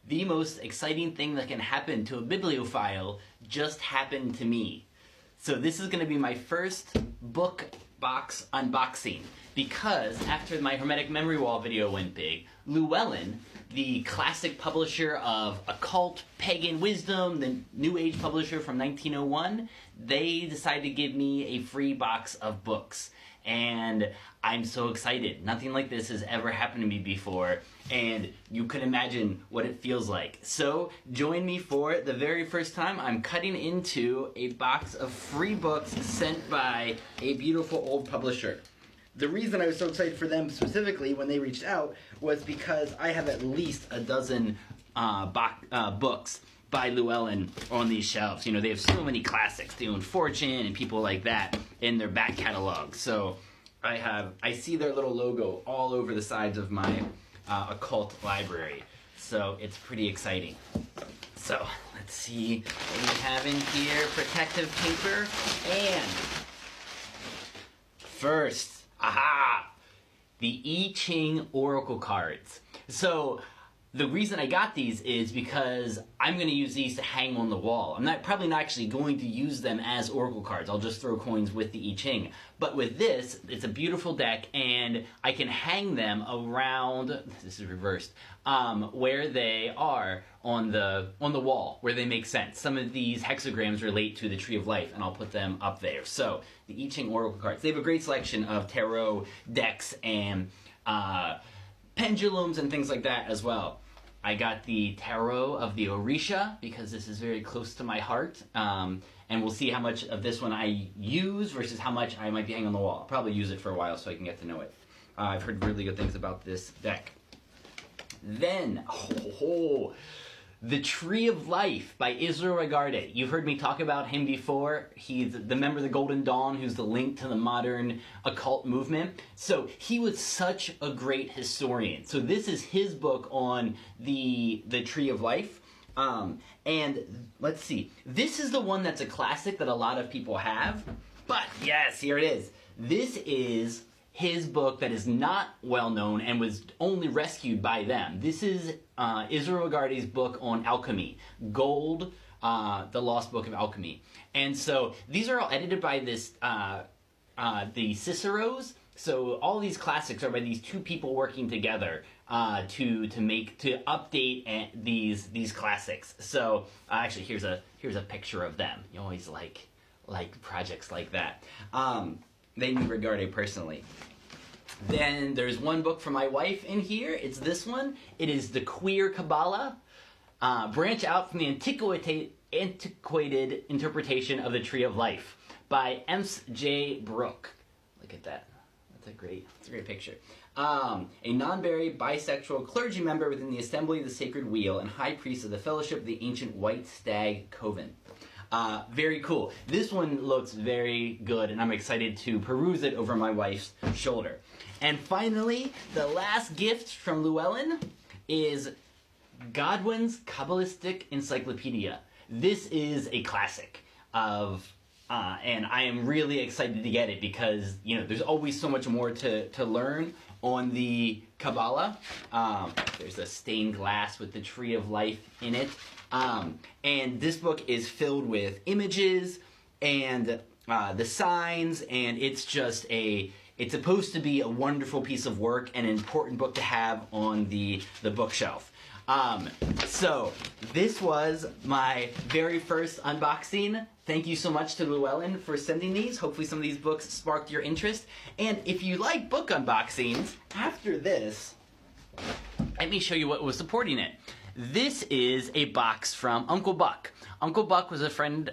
the most exciting thing that can happen to a bibliophile just happened to me. So this is going to be my first book box unboxing, because after my Hermetic Memory Wall video went big, Llewellyn, the classic publisher of occult, pagan wisdom, the New Age publisher from 1901, they decided to give me a free box of books. And I'm so excited. Nothing like this has ever happened to me before, and you can imagine what it feels like. So join me for the very first time. I'm cutting into a box of free books sent by a beautiful old publisher. The reason I was so excited for them specifically when they reached out was because I have at least a dozen books by Llewellyn on these shelves. You know, they have so many classics, Theo and Fortune and people like that in their back catalog. So I see their little logo all over the sides of my occult library. So it's pretty exciting. So let's see what we have in here. Protective paper and first, the I Ching Oracle cards. So the reason I got these is because I'm going to use these to hang on the wall. I'm probably not actually going to use them as Oracle cards. I'll just throw coins with the I Ching. But with this, it's a beautiful deck, and I can hang them around, this is reversed, where they are on the wall, where they make sense. Some of these hexagrams relate to the Tree of Life, and I'll put them up there. So, the I Ching Oracle cards. They have a great selection of tarot decks and pendulums and things like that as well. I got the Tarot of the Orisha because this is very close to my heart, and we'll see how much of this one I use versus how much I might be hanging on the wall. I'll probably use it for a while so I can get to know it. I've heard really good things about this deck. Then, The Tree of Life by Israel Regardie. You've heard me talk about him before. He's the member of the Golden Dawn who's the link to the modern occult movement. So he was such a great historian. So this is his book on the Tree of Life. And let's see. This is the one that's a classic that a lot of people have. But yes, here it is. This is his book that is not well known and was only rescued by them. This is Israel Regardie's book on alchemy, Gold, the Lost Book of Alchemy. And so these are all edited by the Ciceros. So all these classics are by these two people working together to update these classics. So actually, here's a picture of them. You always like projects like that. They knew Regardie personally. Then there's one book for my wife in here. It's this one. It is The Queer Kabbalah. Branch Out from the Antiquated Interpretation of the Tree of Life by Ems J. Brooke. Look at that. That's a great picture. A non-buried bisexual clergy member within the Assembly of the Sacred Wheel and High Priest of the Fellowship of the Ancient White Stag Coven. Very cool. This one looks very good, and I'm excited to peruse it over my wife's shoulder. And finally, the last gift from Llewellyn is Godwin's Kabbalistic Encyclopedia. This is a classic of, and I am really excited to get it because, you know, there's always so much more to learn on the Kabbalah. There's a stained glass with the Tree of Life in it. And this book is filled with images and the signs, and it's just it's supposed to be a wonderful piece of work and an important book to have on the bookshelf. So this was my very first unboxing. Thank you so much to Llewellyn for sending these. Hopefully some of these books sparked your interest. And if you like book unboxings, after this, let me show you what was supporting it. This is a box from Uncle Buck. Uncle Buck was a friend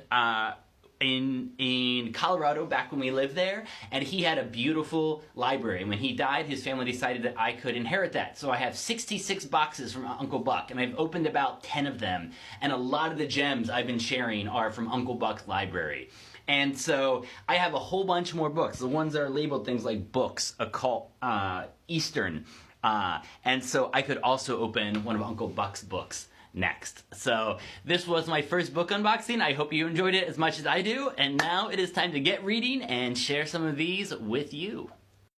in Colorado back when we lived there, and he had a beautiful library. When he died, his family decided that I could inherit that. So I have 66 boxes from Uncle Buck, and I've opened about 10 of them, and a lot of the gems I've been sharing are from Uncle Buck's library. And so I have a whole bunch more books, the ones that are labeled things like books, occult, Eastern, and so I could also open one of Uncle Buck's books next. So this was my first book unboxing. I hope you enjoyed it as much as I do. And now it is time to get reading and share some of these with you.